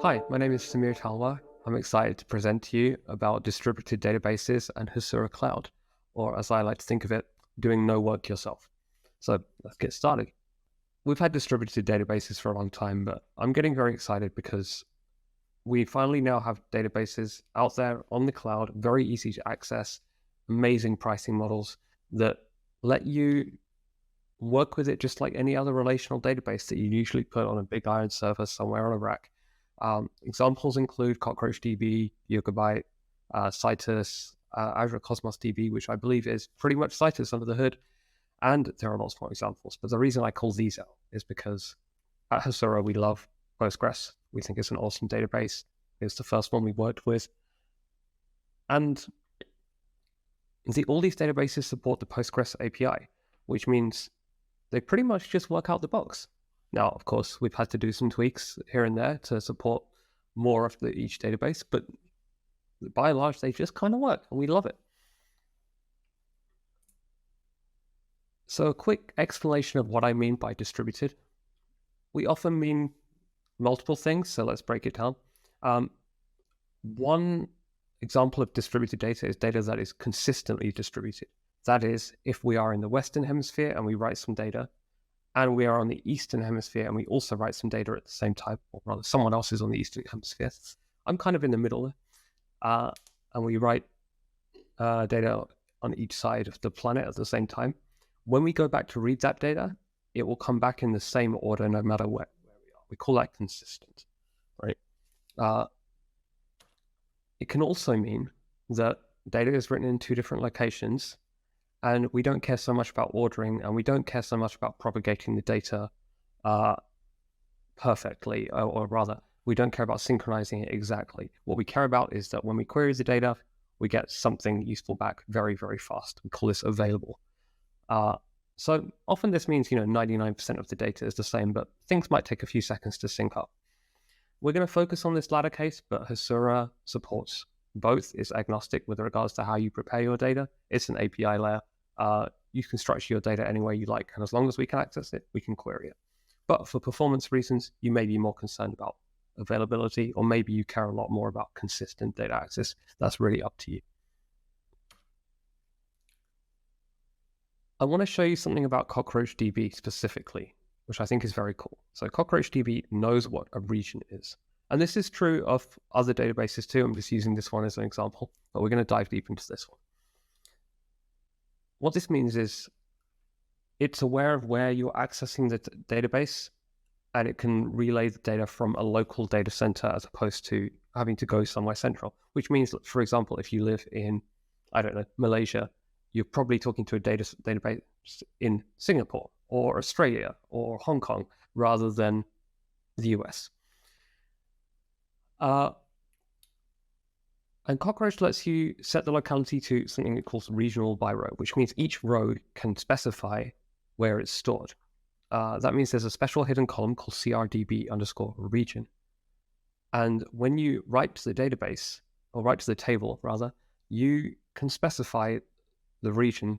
Hi, my name is Samir Talwar. I'm excited to present to you about distributed databases and Hasura Cloud, or as I like to think of it, doing no work yourself. So let's get started. We've had distributed databases for a long time, but I'm getting very excited because we finally now have databases out there on the cloud, very easy to access, amazing pricing models that let you work with it just like any other relational database that you usually put on a big iron server somewhere on a rack. Examples include CockroachDB, Yugabyte, Citus, Azure Cosmos DB, which I believe is pretty much Citus under the hood, and there are lots more examples. But the reason I call these out is because at Hasura we love Postgres. We think it's an awesome database. It's the first one we worked with, and all these databases support the Postgres API, which means they pretty much just work out the box. Now, of course, we've had to do some tweaks here and there to support more of each database, but by and large, they just kind of work, and we love it. So a quick explanation of what I mean by distributed. We often mean multiple things, so let's break it down. One example of distributed data is data that is consistently distributed. That is, if we are in the Western Hemisphere and we write some data, and we are on the Eastern Hemisphere and we also write some data at the same time, or rather someone else is on the Eastern Hemisphere. I'm kind of in the middle, and we write data on each side of the planet at the same time. When we go back to read that data, it will come back in the same order no matter where we are. We call that consistent, right? It can also mean that data is written in two different locations, and we don't care so much about ordering, and we don't care so much about propagating the data perfectly, or rather, we don't care about synchronizing it exactly. What we care about is that when we query the data, we get something useful back very, very fast. We call this available. So often this means 99% of the data is the same, but things might take a few seconds to sync up. We're going to focus on this latter case, but Hasura supports both. Is agnostic with regards to how you prepare your data. It's an API layer. You can structure your data any way you like, and as long as we can access it, we can query it. But for performance reasons, you may be more concerned about availability, or maybe you care a lot more about consistent data access. That's really up to you. I want to show you something about CockroachDB specifically, which I think is very cool. So CockroachDB knows what a region is. And this is true of other databases too. I'm just using this one as an example, but we're going to dive deep into this one. What this means is it's aware of where you're accessing the database, and it can relay the data from a local data center as opposed to having to go somewhere central, which means that, for example, if you live in, I don't know, Malaysia, you're probably talking to a database in Singapore or Australia or Hong Kong rather than the US. And Cockroach lets you set the locality to something it calls regional by row, which means each row can specify where it's stored. That means there's a special hidden column called CRDB_region. And when you write to the database, or write to the table rather, you can specify the region,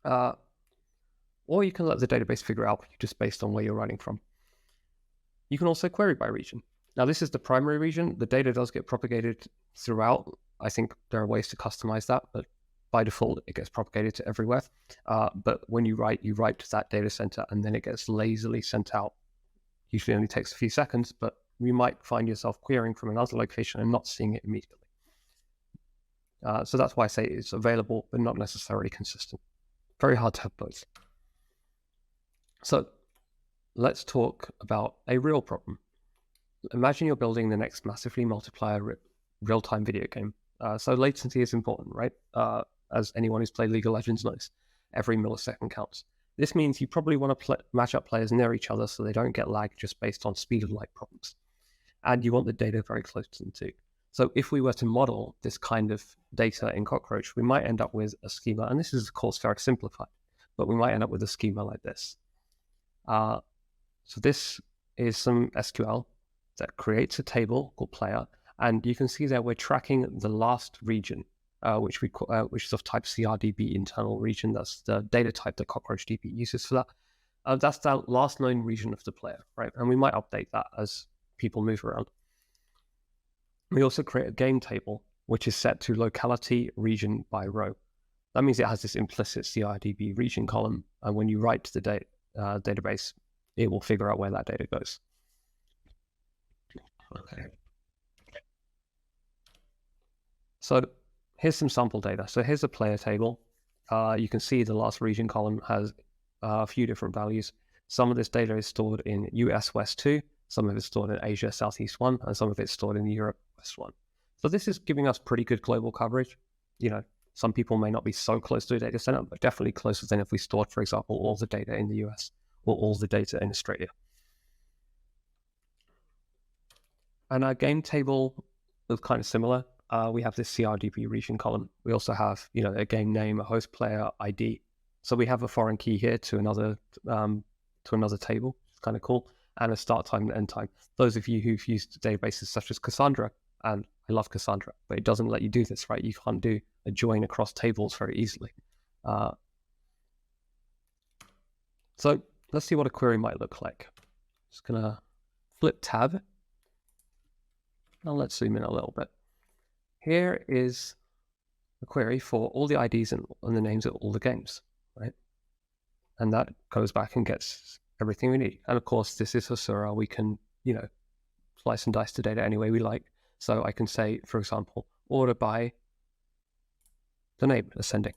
or you can let the database figure out just based on where you're writing from. You can also query by region. Now, this is the primary region. The data does get propagated throughout. I think there are ways to customize that, but by default, it gets propagated to everywhere. But when you write to that data center, and then it gets lazily sent out. Usually only takes a few seconds, but you might find yourself querying from another location and not seeing it immediately. So that's why I say it's available, but not necessarily consistent. Very hard to have both. So let's talk about a real problem. Imagine you're building the next massively multiplayer real-time video game. So latency is important, right? As anyone who's played League of Legends knows, every millisecond counts. This means you probably want to match up players near each other so they don't get lag just based on speed of light problems. And you want the data very close to them too. So if we were to model this kind of data in Cockroach, we might end up with a schema, and this is of course very simplified, but we might end up with a schema like this. So this is some SQL that creates a table called player, and you can see there we're tracking the last region, which is of type CRDB internal region. That's the data type that CockroachDB uses for that. That's the last known region of the player, right? And we might update that as people move around. We also create a game table, which is set to locality region by row. That means it has this implicit CRDB region column, and when you write to the database, it will figure out where that data goes. Okay. So here's some sample data. So here's a player table. You can see the last region column has a few different values. Some of this data is stored in US West 2, some of it's stored in Asia Southeast 1, and some of it's stored in Europe West 1. So this is giving us pretty good global coverage. You know, some people may not be so close to a data center, but definitely closer than if we stored, for example, all the data in the US or all the data in Australia. And our game table is kind of similar. We have this CRDB region column. We also have, you know, a game name, a host player ID. So we have a foreign key here to another table. It's kind of cool. And a start time and end time. Those of you who've used databases such as Cassandra, and I love Cassandra, but it doesn't let you do this, right? You can't do a join across tables very easily. So let's see what a query might look like. Just gonna flip tab. Now let's zoom in a little bit. Here is a query for all the IDs and the names of all the games, right? And that goes back and gets everything we need. And of course, this is Hasura. We can, you know, slice and dice the data any way we like. So I can say, for example, order by the name ascending,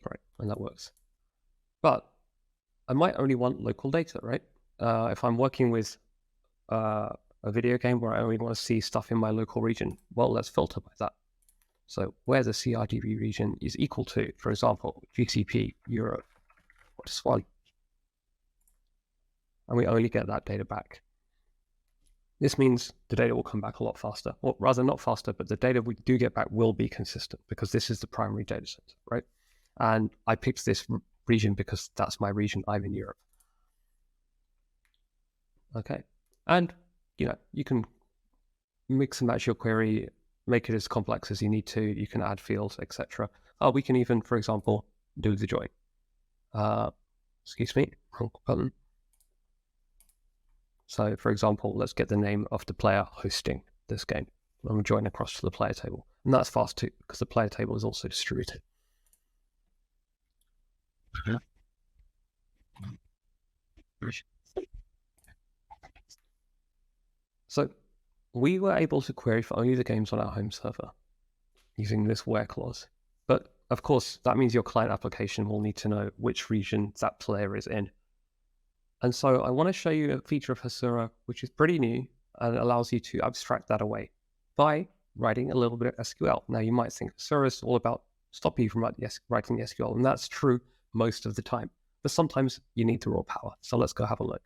right? And that works. But I might only want local data, right? If I'm working with a video game where I only want to see stuff in my local region, well, let's filter by that. So where the CRDB region is equal to, for example, GCP, Europe, what's one? And we only get that data back. This means the data will come back a lot faster, or rather not faster, but the data we do get back will be consistent because this is the primary data set, right? And I picked this region because that's my region. I'm in Europe. Okay. And, you know, you can mix and match your query, make it as complex as you need to. You can add fields, etc. We can even, for example, do the join. Excuse me, wrong button. So, for example, let's get the name of the player hosting this game. I'm join across to the player table. And that's fast too, because the player table is also distributed. So we were able to query for only the games on our home server using this where clause. But of course, that means your client application will need to know which region that player is in. And so I want to show you a feature of Hasura, which is pretty new and allows you to abstract that away by writing a little bit of SQL. Now you might think Hasura is all about stopping you from writing the SQL, and that's true most of the time. But sometimes you need the raw power. So let's go have a look.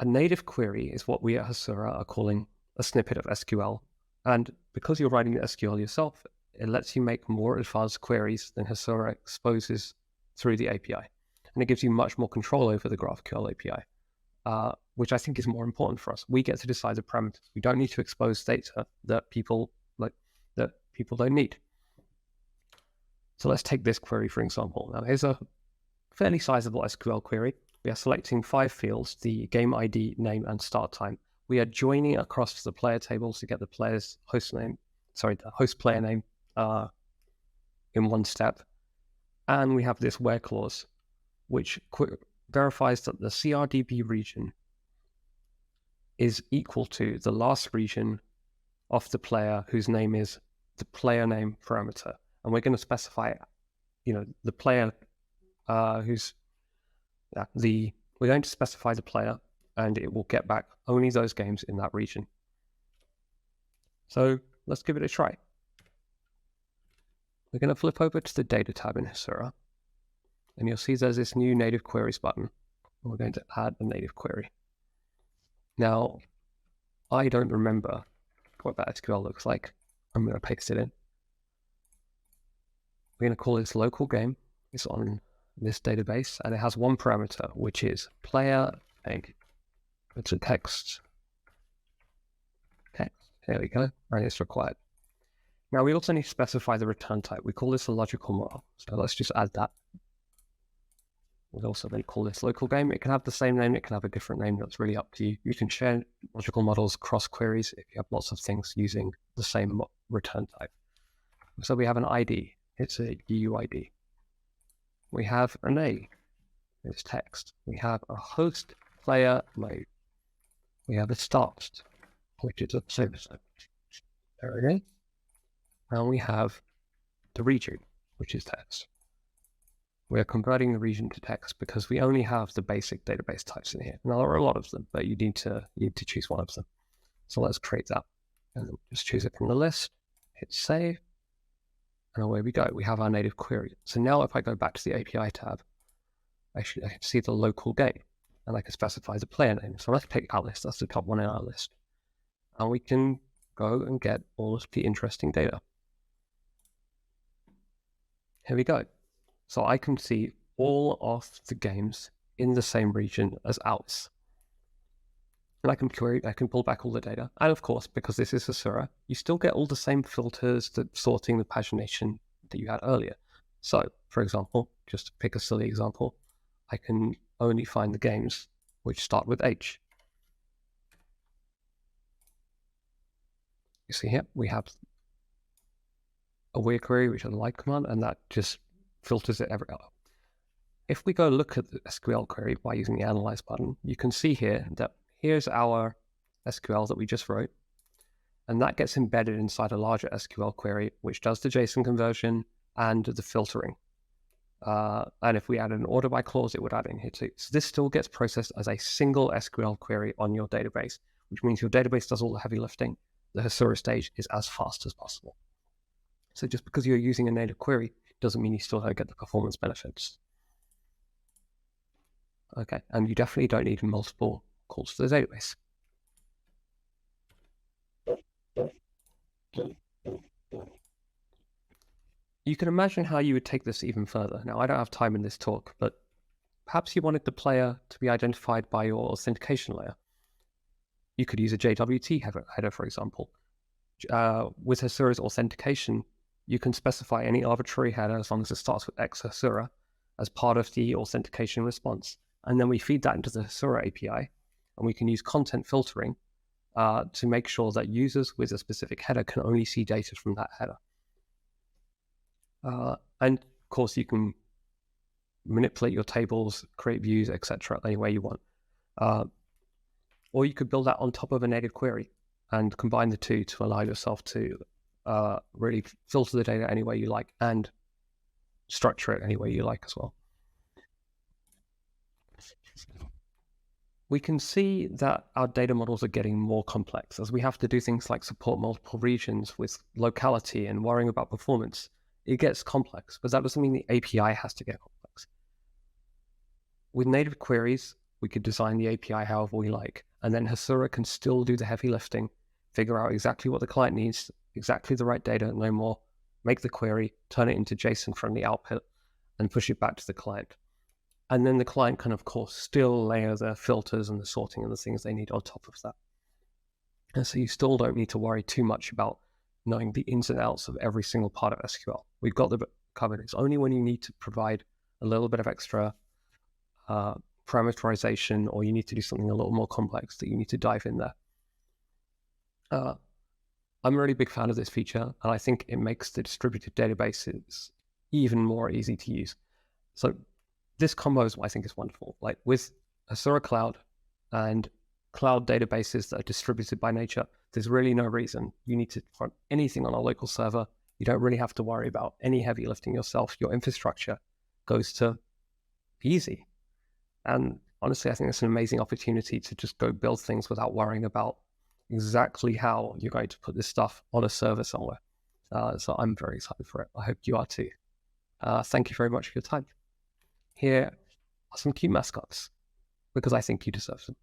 A native query is what we at Hasura are calling a snippet of SQL. And because you're writing the SQL yourself, it lets you make more advanced queries than Hasura exposes through the API. And it gives you much more control over the GraphQL API, which I think is more important for us. We get to decide the parameters. We don't need to expose data that people don't need. So let's take this query, for example. Now here's a fairly sizable SQL query. We are selecting 5 fields, the game ID, name, and start time. We are joining across to the player tables to get the player's the host player name in one step. And we have this where clause, which verifies that the CRDB region is equal to the last region of the player whose name is the player name parameter. And we're going to specify, the player we're going to specify the player, and it will get back only those games in that region. So let's give it a try. We're going to flip over to the data tab in Hasura, and you'll see there's this new native queries button. We're going to add a native query. Now, I don't remember what that SQL looks like. I'm going to paste it in. We're going to call this local game. It's on this database, and it has one parameter, which is player name. It's a text. There we go. And it's required. Now we also need to specify the return type. We call this a logical model. So let's just add that. We'll also then call this local game. It can have the same name. It can have a different name. That's really up to you. You can share logical models across queries if you have lots of things using the same return type. So we have an ID. It's a UUID. We have an A. It's text. We have a host player mode. We have a start, which is a service. There we go. And we have the region, which is text. We are converting the region to text because we only have the basic database types in here. Now there are a lot of them, but you need to choose one of them. So let's create that. And then just choose it from the list, hit save, and away we go. We have our native query. So now if I go back to the API tab, I can see the local game, and I can specify the player name. So let's pick our list. That's the top one in our list. And we can go and get all of the interesting data. Here we go. So I can see all of the games in the same region as ours. And I can query, I can pull back all the data. And of course, because this is Hasura, you still get all the same filters, the sorting, the pagination that you had earlier. So, for example, just to pick a silly example, I can only find the games which start with H. You see here, we have a weird query, which is a like command, and that just filters it every hour. If we go look at the SQL query by using the Analyze button, you can see here that here's our SQL that we just wrote, and that gets embedded inside a larger SQL query, which does the JSON conversion and the filtering. And if we add an order by clause, it would add in here too. So this still gets processed as a single SQL query on your database, which means your database does all the heavy lifting. The Hasura stage is as fast as possible. So just because you're using a native query doesn't mean you still don't get the performance benefits. Okay, and you definitely don't need multiple calls to the database. You can imagine how you would take this even further. Now, I don't have time in this talk, but perhaps you wanted the player to be identified by your authentication layer. You could use a JWT header, for example. With Hasura's authentication, you can specify any arbitrary header as long as it starts with X Hasura as part of the authentication response. And then we feed that into the Hasura API, and we can use content filtering to make sure that users with a specific header can only see data from that header. And of course, you can manipulate your tables, create views, etc. any way you want. Or you could build that on top of a native query and combine the two to allow yourself to really filter the data any way you like and structure it any way you like as well. We can see that our data models are getting more complex as we have to do things like support multiple regions with locality and worrying about performance. It gets complex, but that doesn't mean the API has to get complex. With native queries, we could design the API however we like, and then Hasura can still do the heavy lifting, figure out exactly what the client needs, exactly the right data, no more, make the query, turn it into JSON from the output, and push it back to the client. And then the client can, of course, still layer the filters and the sorting and the things they need on top of that. And so you still don't need to worry too much about knowing the ins and outs of every single part of SQL. We've got the covered. It's only when you need to provide a little bit of extra parameterization, or you need to do something a little more complex, that you need to dive in there. I'm a really big fan of this feature, and I think it makes the distributed databases even more easy to use. So this combo is what I think is wonderful. Like with Hasura Cloud and cloud databases that are distributed by nature, there's really no reason you need to run anything on a local server. You don't really have to worry about any heavy lifting yourself. Your infrastructure goes to easy. And honestly, I think it's an amazing opportunity to just go build things without worrying about exactly how you're going to put this stuff on a server somewhere. So I'm very excited for it. I hope you are too. Thank you very much for your time. Here are some cute mascots, because I think you deserve them.